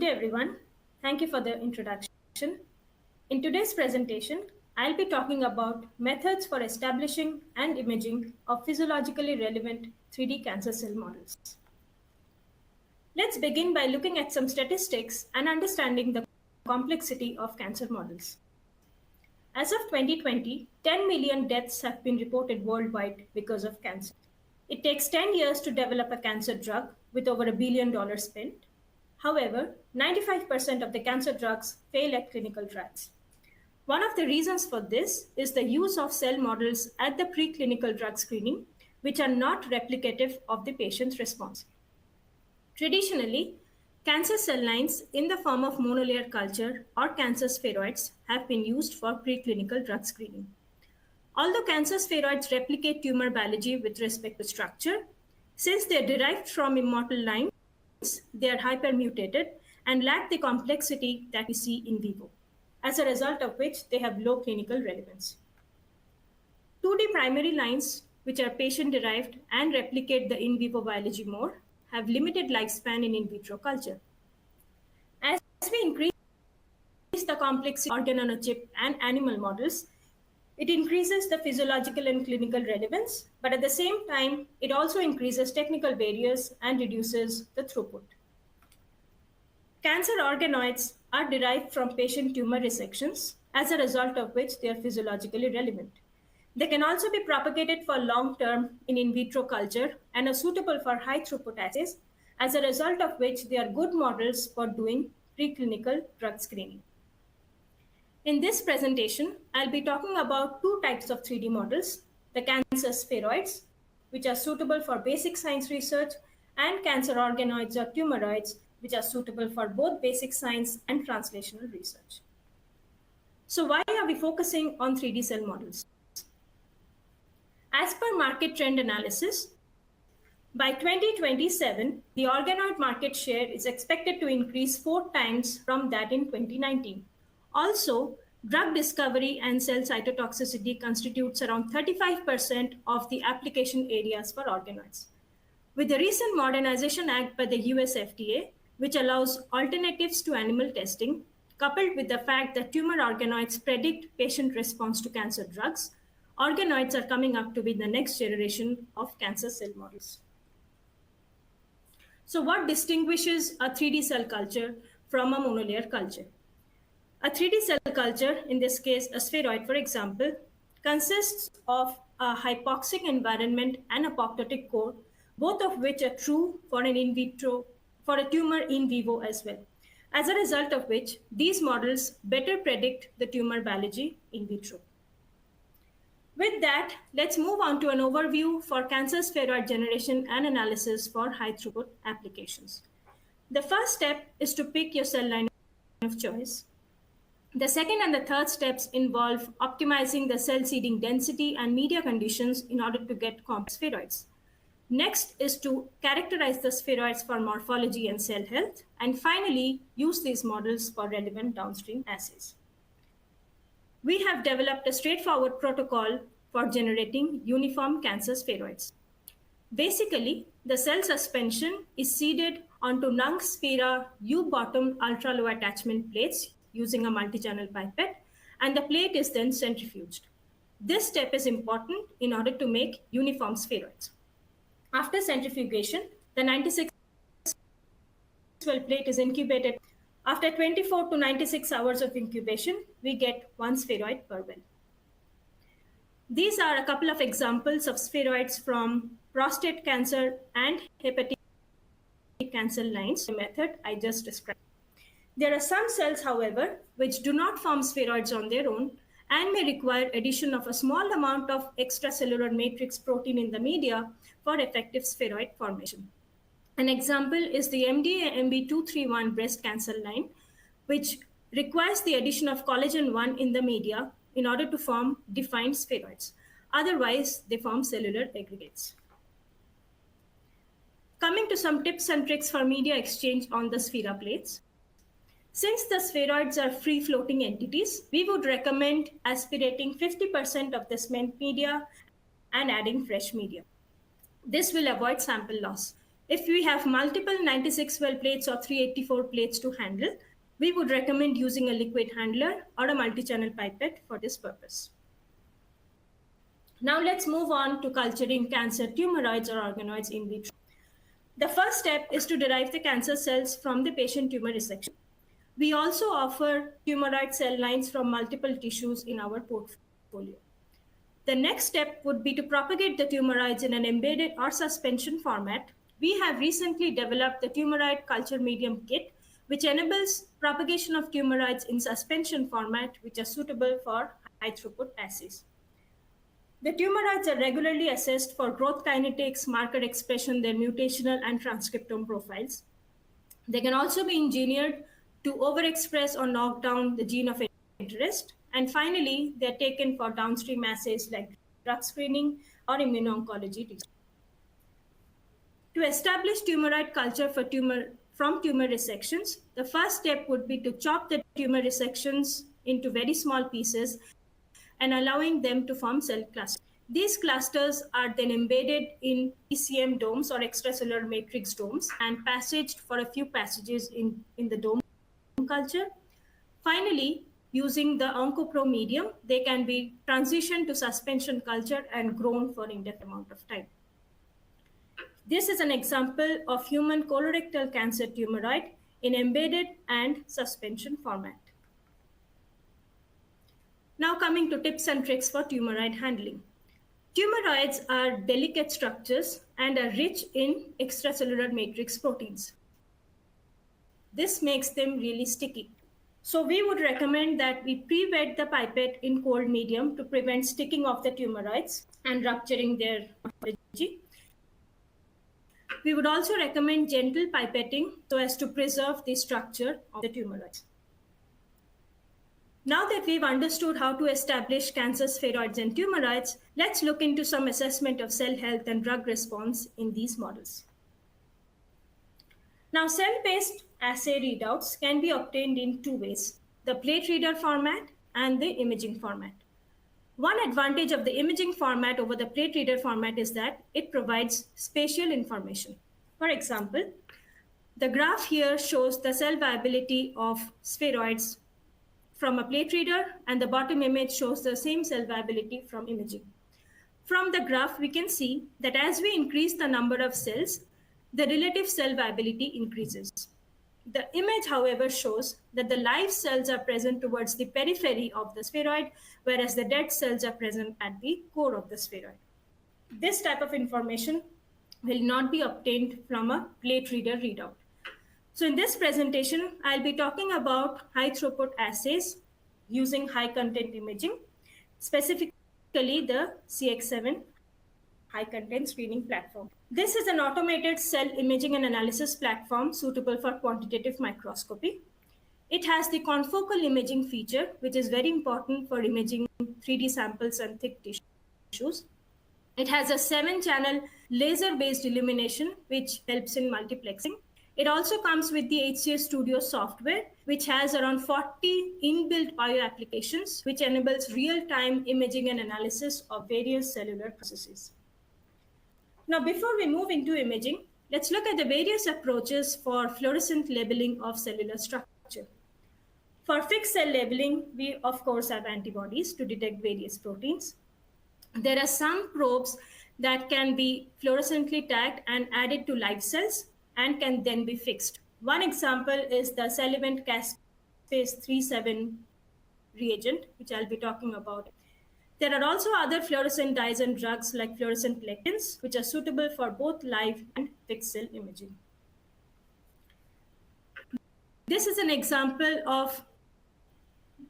day, everyone. Thank you for the introduction. In today's presentation, I'll be talking about methods for establishing and imaging of physiologically relevant 3D cancer cell models. Let's begin by looking at some statistics and understanding the complexity of cancer models. As of 2020, 10 million deaths have been reported worldwide because of cancer. It takes 10 years to develop a cancer drug with over $1 billion spent. However, 95% of the cancer drugs fail at clinical trials. One of the reasons for this is the use of cell models at the preclinical drug screening, which are not replicative of the patient's response. Traditionally, cancer cell lines in the form of monolayer culture or cancer spheroids have been used for preclinical drug screening. Although cancer spheroids replicate tumor biology with respect to structure, since they are derived from immortal lines, they are hypermutated and lack the complexity that we see in vivo, as a result of which they have low clinical relevance. 2D primary lines, which are patient-derived and replicate the in vivo biology more, have limited lifespan in vitro culture. As we increase the complexity of organ on a chip and animal models, it increases the physiological and clinical relevance, but at the same time, it also increases technical barriers and reduces the throughput. Cancer organoids are derived from patient tumor resections, as a result of which they are physiologically relevant. They can also be propagated for long term in vitro culture and are suitable for high throughput assays, as a result of which they are good models for doing preclinical drug screening. In this presentation, I'll be talking about two types of 3D models, the cancer spheroids, which are suitable for basic science research, and cancer organoids or tumoroids, which are suitable for both basic science and translational research. So why are we focusing on 3D cell models? As per market trend analysis, by 2027, the organoid market share is expected to increase 4 times from that in 2019. Also, drug discovery and cell cytotoxicity constitutes around 35% of the application areas for organoids. With the recent Modernization Act by the US FDA, which allows alternatives to animal testing, coupled with the fact that tumor organoids predict patient response to cancer drugs, organoids are coming up to be the next generation of cancer cell models. So what distinguishes a 3D cell culture from a monolayer culture? A 3D cell culture, in this case a spheroid for example, consists of a hypoxic environment and apoptotic core, both of which are true for a tumor in vivo as well. As a result of which, these models better predict the tumor biology in vitro. With that, let's move on to an overview for cancer spheroid generation and analysis for high throughput applications. The first step is to pick your cell line of choice. The second and the third steps involve optimizing the cell seeding density and media conditions in order to get complex spheroids. Next is to characterize the spheroids for morphology and cell health, and finally, use these models for relevant downstream assays. We have developed a straightforward protocol for generating uniform cancer spheroids. Basically, the cell suspension is seeded onto Nung-Sphera U-bottom ultra-low attachment plates using a multi-channel pipette, and the plate is then centrifuged. This step is important in order to make uniform spheroids. After centrifugation, the 96 well plate is incubated. After 24 to 96 hours of incubation, we get 1 spheroid per well. These are a couple of examples of spheroids from prostate cancer and hepatic cancer lines, the method I just described. There are some cells, however, which do not form spheroids on their own and may require addition of a small amount of extracellular matrix protein in the media for effective spheroid formation. An example is the MDA-MB231 breast cancer line, which requires the addition of collagen 1 in the media in order to form defined spheroids. Otherwise, they form cellular aggregates. Coming to some tips and tricks for media exchange on the Sphera plates. Since the spheroids are free-floating entities, we would recommend aspirating 50% of the spent media and adding fresh media. This will avoid sample loss. If we have multiple 96 well plates or 384 plates to handle, we would recommend using a liquid handler or a multi-channel pipette for this purpose. Now let's move on to culturing cancer tumoroids or organoids in vitro. The first step is to derive the cancer cells from the patient tumor resection. We also offer tumoroid cell lines from multiple tissues in our portfolio. The next step would be to propagate the tumoroids in an embedded or suspension format. We have recently developed the tumoroid culture medium kit, which enables propagation of tumoroids in suspension format, which are suitable for high throughput assays. The tumoroids are regularly assessed for growth kinetics, marker expression, their mutational and transcriptome profiles. They can also be engineered to overexpress or knock down the gene of interest. And finally, they're taken for downstream assays like drug screening or immuno-oncology research. To establish tumoroid culture from tumor resections, the first step would be to chop the tumor resections into very small pieces and allowing them to form cell clusters. These clusters are then embedded in ECM domes or extracellular matrix domes and passaged for a few passages in the dome culture. Finally, using the OncoPro medium, they can be transitioned to suspension culture and grown for an indefinite amount of time. This is an example of human colorectal cancer tumoroid in embedded and suspension format. Now coming to tips and tricks for tumoroid handling. Tumoroids are delicate structures and are rich in extracellular matrix proteins. This makes them really sticky. So we would recommend that we pre-wet the pipette in cold medium to prevent sticking of the tumoroids and rupturing their morphology. We would also recommend gentle pipetting so as to preserve the structure of the tumoroids. Now that we've understood how to establish cancer spheroids and tumoroids, let's look into some assessment of cell health and drug response in these models. Now, cell-based assay readouts can be obtained in two ways, the plate reader format and the imaging format. One advantage of the imaging format over the plate reader format is that it provides spatial information. For example, the graph here shows the cell viability of spheroids from a plate reader, and the bottom image shows the same cell viability from imaging. From the graph, we can see that as we increase the number of cells, the relative cell viability increases. The image, however, shows that the live cells are present towards the periphery of the spheroid, whereas the dead cells are present at the core of the spheroid. This type of information will not be obtained from a plate reader readout. So in this presentation, I'll be talking about high throughput assays using high content imaging, specifically the CX7 high content screening platform. This is an automated cell imaging and analysis platform suitable for quantitative microscopy. It has the confocal imaging feature, which is very important for imaging 3D samples and thick tissues. It has a 7-channel laser-based illumination, which helps in multiplexing. It also comes with the HCS Studio software, which has around 40 inbuilt bio applications, which enables real-time imaging and analysis of various cellular processes. Now, before we move into imaging, let's look at the various approaches for fluorescent labeling of cellular structure. For fixed cell labeling, we of course have antibodies to detect various proteins. There are some probes that can be fluorescently tagged and added to live cells and can then be fixed. One example is the Cellivent Caspase 37 reagent, which I'll be talking about. There are also other fluorescent dyes and drugs like fluorescent lectins, which are suitable for both live and fixed cell imaging. This is an example of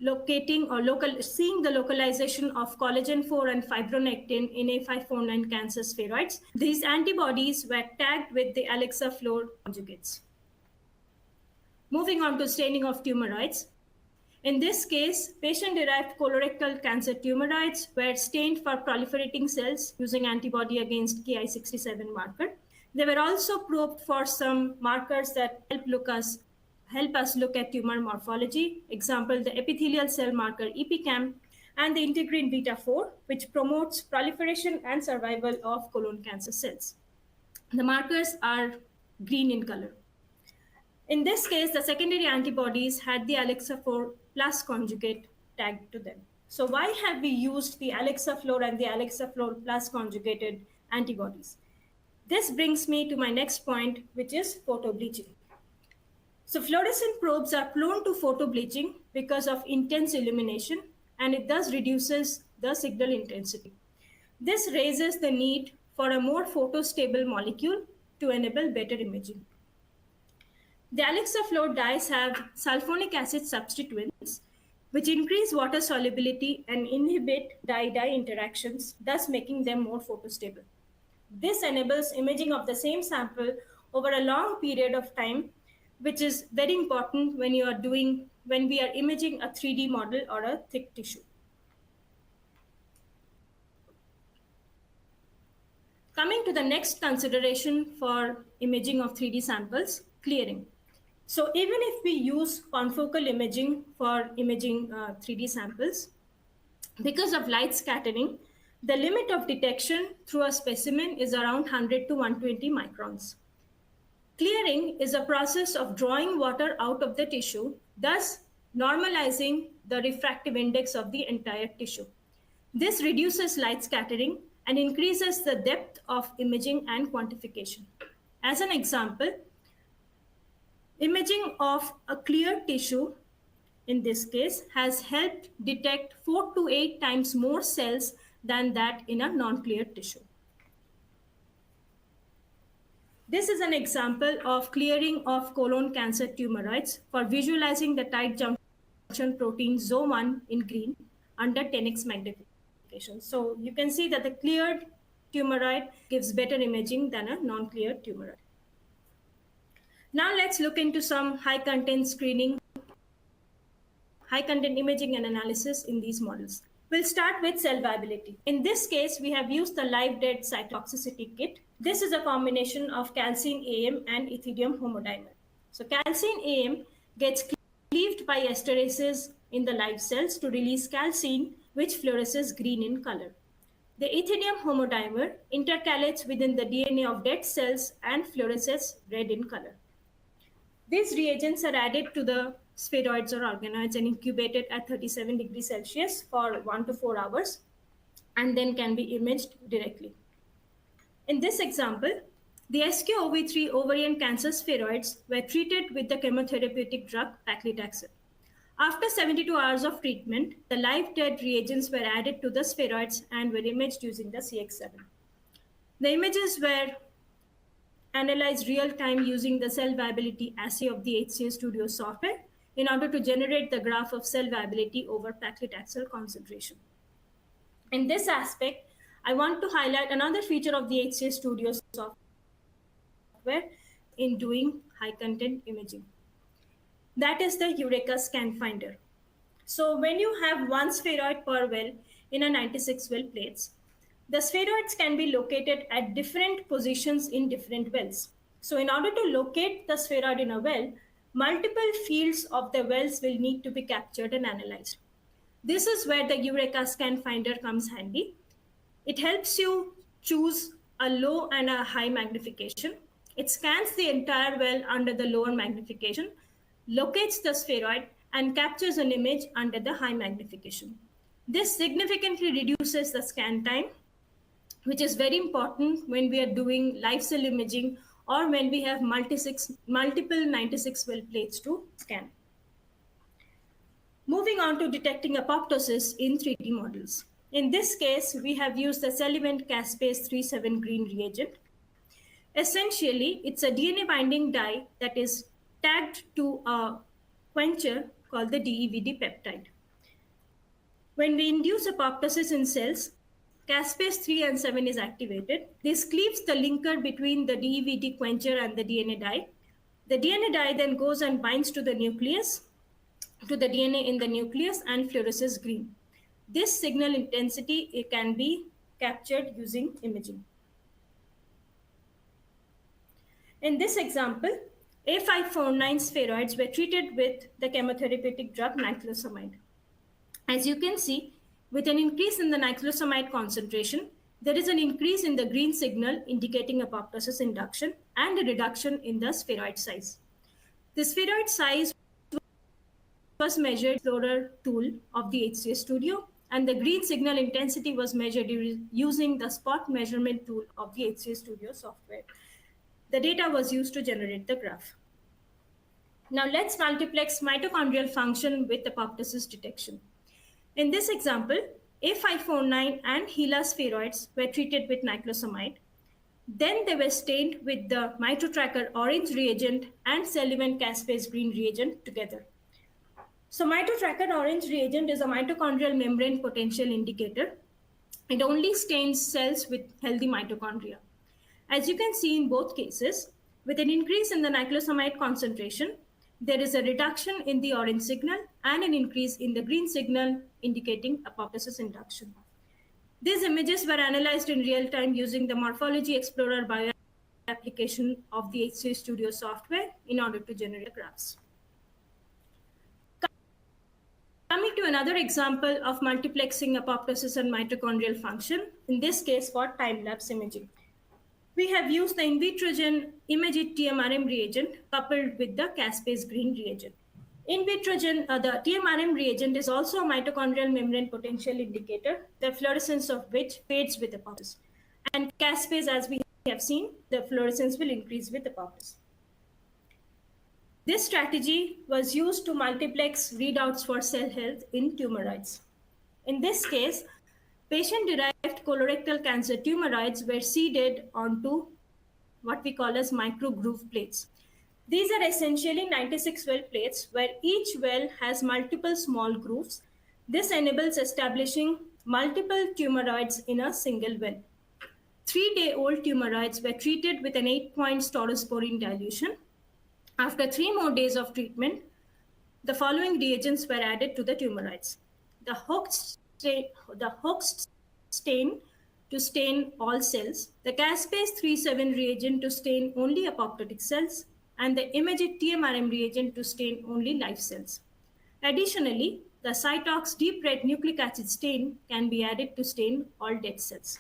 locating or seeing the localization of collagen 4 and fibronectin in A549 cancer spheroids. These antibodies were tagged with the Alexa Fluor conjugates. Moving on to staining of tumoroids. In this case, patient-derived colorectal cancer tumoroids were stained for proliferating cells using antibody against Ki67 marker. They were also probed for some markers that help us look at tumor morphology. Example, the epithelial cell marker EpCAM and the integrin beta-4, which promotes proliferation and survival of colon cancer cells. The markers are green in color. In this case, the secondary antibodies had the Alexa-4 plus conjugate tagged to them. So why have we used the Alexa-4 and the Alexa-4 plus conjugated antibodies? This brings me to my next point, which is photobleaching. So fluorescent probes are prone to photobleaching because of intense illumination, and it thus reduces the signal intensity. This raises the need for a more photostable molecule to enable better imaging. The Alexa-4 dyes have sulfonic acid substituents, which increase water solubility and inhibit dye-dye interactions, thus making them more photostable. This enables imaging of the same sample over a long period of time, which is very important when we are imaging a 3D model or a thick tissue. Coming to the next consideration for imaging of 3D samples, clearing. So even if we use confocal imaging for imaging 3D samples, because of light scattering, the limit of detection through a specimen is around 100 to 120 microns. Clearing is a process of drawing water out of the tissue, thus normalizing the refractive index of the entire tissue. This reduces light scattering and increases the depth of imaging and quantification. As an example, imaging of a clear tissue, in this case, has helped detect 4 to 8 times more cells than that in a non-clear tissue. This is an example of clearing of colon cancer tumoroids for visualizing the tight junction protein ZO1 in green under 10x magnification. So you can see that the cleared tumoroid gives better imaging than a non-clear tumoroid. Now let's look into some high content screening, high content imaging and analysis in these models. We'll start with cell viability. In this case, we have used the live dead cytotoxicity kit. This is a combination of calcine AM and ethidium homodimer. So calcine AM gets cleaved by esterases in the live cells to release calcine, which fluoresces green in color. The ethidium homodimer intercalates within the DNA of dead cells and fluoresces red in color. These reagents are added to the spheroids or organoids and incubated at 37 degrees Celsius for 1 to 4 hours and then can be imaged directly. In this example, the SQOV3 ovarian cancer spheroids were treated with the chemotherapeutic drug paclitaxel. After 72 hours of treatment, the live dead reagents were added to the spheroids and were imaged using the CX7. The images were analyzed real time using the cell viability assay of the HCA Studio software in order to generate the graph of cell viability over paclitaxel concentration. In this aspect, I want to highlight another feature of the HCA Studio software in doing high content imaging. That is the Eureka Scan Finder. So when you have one spheroid per well in a 96 well plates, the spheroids can be located at different positions in different wells. So in order to locate the spheroid in a well, multiple fields of the wells will need to be captured and analyzed. This is where the Eureka Scan Finder comes handy. It helps you choose a low and a high magnification. It scans the entire well under the lower magnification, locates the spheroid, and captures an image under the high magnification. This significantly reduces the scan time, which is very important when we are doing live cell imaging or when we have multiple 96 well plates to scan. Moving on to detecting apoptosis in 3D models. In this case, we have used the Cellivent Caspase 37 green reagent. Essentially, it's a DNA binding dye that is tagged to a quencher called the DEVD peptide. When we induce apoptosis in cells, caspase 3 and 7 is activated. This cleaves the linker between the DEVD quencher and the DNA dye. The DNA dye then goes and binds to the nucleus, to the DNA in the nucleus, and fluoresces green. This signal intensity can be captured using imaging. In this example, A549 spheroids were treated with the chemotherapeutic drug niclosamide. As you can see, with an increase in the niclosamide concentration, there is an increase in the green signal indicating apoptosis induction, and a reduction in the spheroid size. The spheroid size was measured Explorer tool of the HCS Studio, and the green signal intensity was measured using the spot measurement tool of the HCS Studio software. The data was used to generate the graph. Now let's multiplex mitochondrial function with apoptosis detection. In this example, A549 and HeLa spheroids were treated with niclosamide. Then they were stained with the MitoTracker orange reagent and Sullivan caspase green reagent together. So MitoTracker orange reagent is a mitochondrial membrane potential indicator. It only stains cells with healthy mitochondria. As you can see in both cases, with an increase in the niclosamide concentration, there is a reduction in the orange signal and an increase in the green signal indicating apoptosis induction. These images were analyzed in real time using the Morphology Explorer bio application of the HCS Studio software in order to generate graphs. Coming to another example of multiplexing apoptosis and mitochondrial function, in this case for time-lapse imaging. We have used the Invitrogen Imagit TMRM reagent coupled with the caspase green reagent. Invitrogen, the TMRM reagent is also a mitochondrial membrane potential indicator, the fluorescence of which fades with apoptosis. And caspase, as we have seen, the fluorescence will increase with apoptosis. This strategy was used to multiplex readouts for cell health in tumoroids. In this case, patient-derived colorectal cancer tumoroids were seeded onto what we call as microgroove plates. These are essentially 96 well plates where each well has multiple small grooves. This enables establishing multiple tumoroids in a single well. 3-day-old tumoroids were treated with an 8-point staurosporine dilution. After 3 more days of treatment, the following reagents were added to the tumoroids. The Hoechst stain to stain all cells, the caspase 3,7 reagent to stain only apoptotic cells, and the Imagit TMRM reagent to stain only live cells. Additionally, the Cytox deep red nucleic acid stain can be added to stain all dead cells.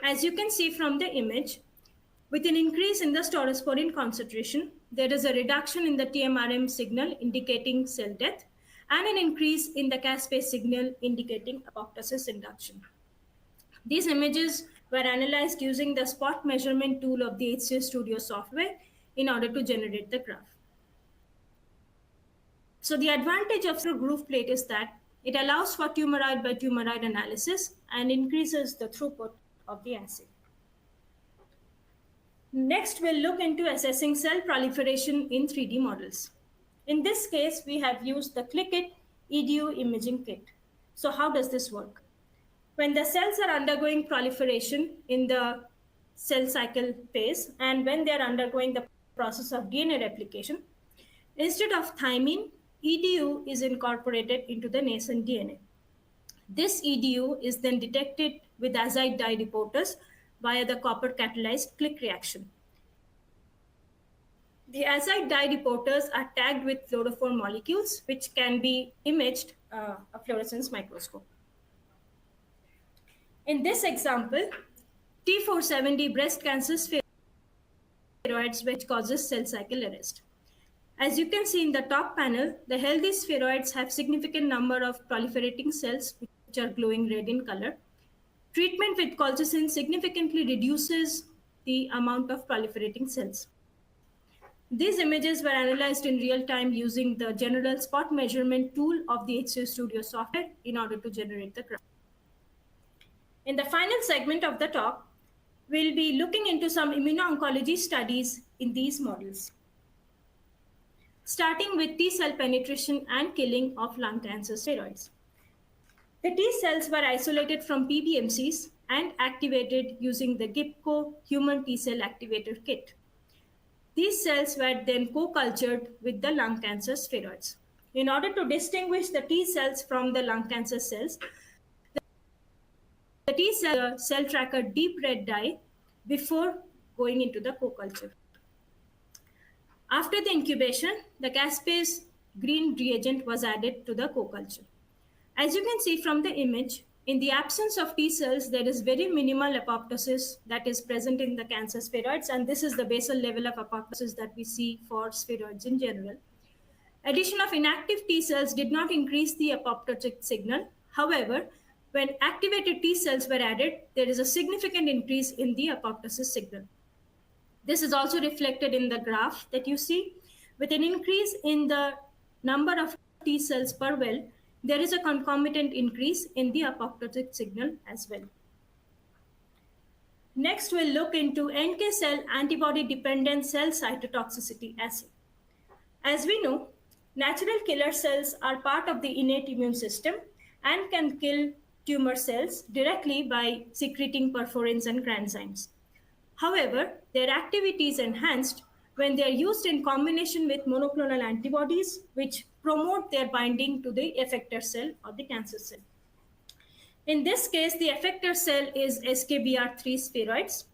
As you can see from the image, with an increase in the staurosporine concentration, there is a reduction in the TMRM signal indicating cell death and an increase in the caspase signal indicating apoptosis induction. These images were analyzed using the spot measurement tool of the HCS Studio software in order to generate the graph. So the advantage of the groove plate is that it allows for tumoroid by tumoroid analysis and increases the throughput of the assay. Next, we'll look into assessing cell proliferation in 3D models. In this case, we have used the ClickIt EDU imaging kit. So how does this work? When the cells are undergoing proliferation in the cell cycle phase and when they are undergoing the process of DNA replication, instead of thymine, EDU is incorporated into the nascent DNA. This EDU is then detected with azide dye reporters via the copper catalyzed click reaction. The azide dye reporters are tagged with fluorophore molecules, which can be imaged a fluorescence microscope. In this example, T470 breast cancer spheroids, which causes cell cycle arrest. As you can see in the top panel, the healthy spheroids have significant number of proliferating cells, which are glowing red in color. Treatment with colchicine significantly reduces the amount of proliferating cells. These images were analyzed in real time using the general spot measurement tool of the HCS Studio software in order to generate the graph. In the final segment of the talk, we'll be looking into some immuno-oncology studies in these models, starting with T-cell penetration and killing of lung cancer spheroids. The T cells were isolated from PBMCs and activated using the GIPCO human T-cell activator kit. These cells were then co-cultured with the lung cancer spheroids. In order to distinguish the T cells from the lung cancer cells, the T cell tracker deep red dye before going into the co-culture. After the incubation, the caspase green reagent was added to the co-culture. As you can see from the image, in the absence of T cells, there is very minimal apoptosis that is present in the cancer spheroids, and this is the basal level of apoptosis that we see for spheroids in general. Addition of inactive T cells did not increase the apoptotic signal. However, when activated T cells were added, there is a significant increase in the apoptosis signal. This is also reflected in the graph that you see. With an increase in the number of T cells per well, there is a concomitant increase in the apoptotic signal as well. Next, we'll look into NK cell antibody-dependent cell cytotoxicity assay. As we know, natural killer cells are part of the innate immune system and can kill tumor cells directly by secreting perforins and granzymes. However, their activity is enhanced when they are used in combination with monoclonal antibodies, which promote their binding to the effector cell or the cancer cell. In this case, the effector cell is SKBR3 spheroids.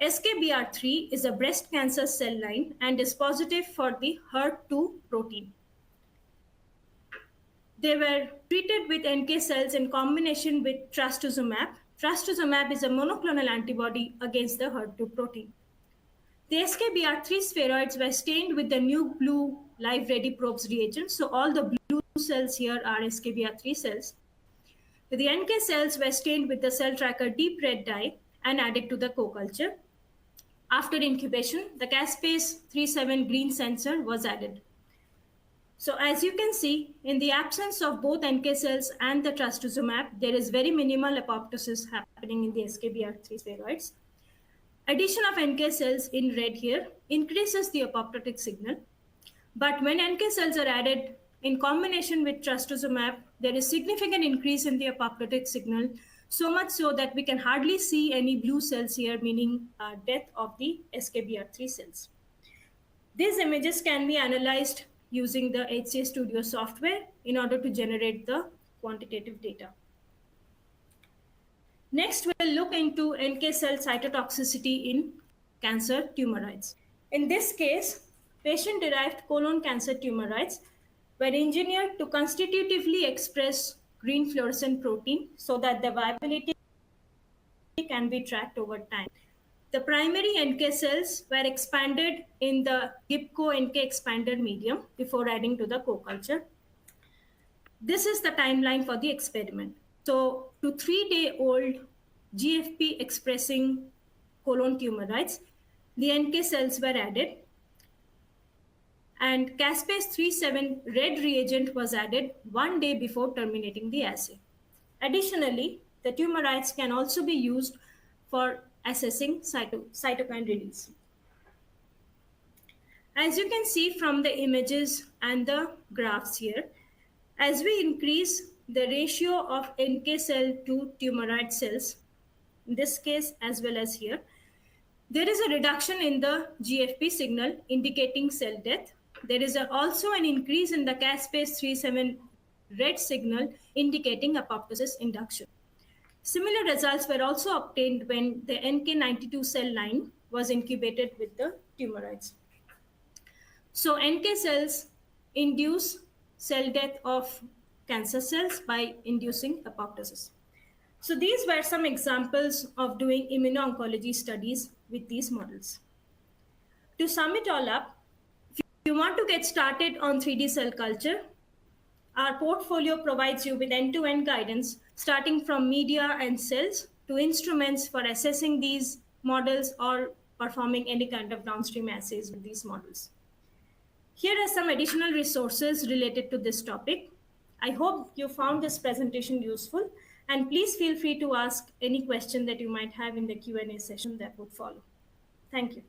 SKBR3 is a breast cancer cell line and is positive for the HER2 protein. They were treated with NK cells in combination with trastuzumab. Trastuzumab is a monoclonal antibody against the HER2 protein. The SKBR3 spheroids were stained with the new blue live ready probes reagent. So all the blue cells here are SKBR3 cells. The NK cells were stained with the cell tracker deep red dye and added to the co-culture. After incubation, the caspase 37 green sensor was added. So as you can see, in the absence of both NK cells and the trastuzumab, there is very minimal apoptosis happening in the SKBR3 spheroids. Addition of NK cells in red here increases the apoptotic signal. But when NK cells are added in combination with trastuzumab, there is significant increase in the apoptotic signal, so much so that we can hardly see any blue cells here, meaning death of the SKBR3 cells. These images can be analyzed using the HCA Studio software in order to generate the quantitative data. Next, we'll look into NK cell cytotoxicity in cancer tumoroids. In this case, patient-derived colon cancer tumoroids were engineered to constitutively express green fluorescent protein so that the viability can be tracked over time. The primary NK cells were expanded in the GIPCO NK expander medium before adding to the co-culture. This is the timeline for the experiment. So to 3-day-old GFP expressing colon tumoroids, the NK cells were added, and caspase 37 red reagent was added 1 day before terminating the assay. Additionally, the tumoroids can also be used for assessing cytokine release. As you can see from the images and the graphs here, as we increase the ratio of NK cell to tumoroid cells, in this case as well as here, there is a reduction in the GFP signal indicating cell death. There is also an increase in the caspase 37 red signal indicating apoptosis induction. Similar results were also obtained when the NK92 cell line was incubated with the tumoroids. So NK cells induce cell death of cancer cells by inducing apoptosis. So these were some examples of doing immuno-oncology studies with these models. To sum it all up, if you want to get started on 3D cell culture, our portfolio provides you with end-to-end guidance, starting from media and cells to instruments for assessing these models or performing any kind of downstream assays with these models. Here are some additional resources related to this topic. I hope you found this presentation useful, and please feel free to ask any question that you might have in the Q&A session that would follow. Thank you.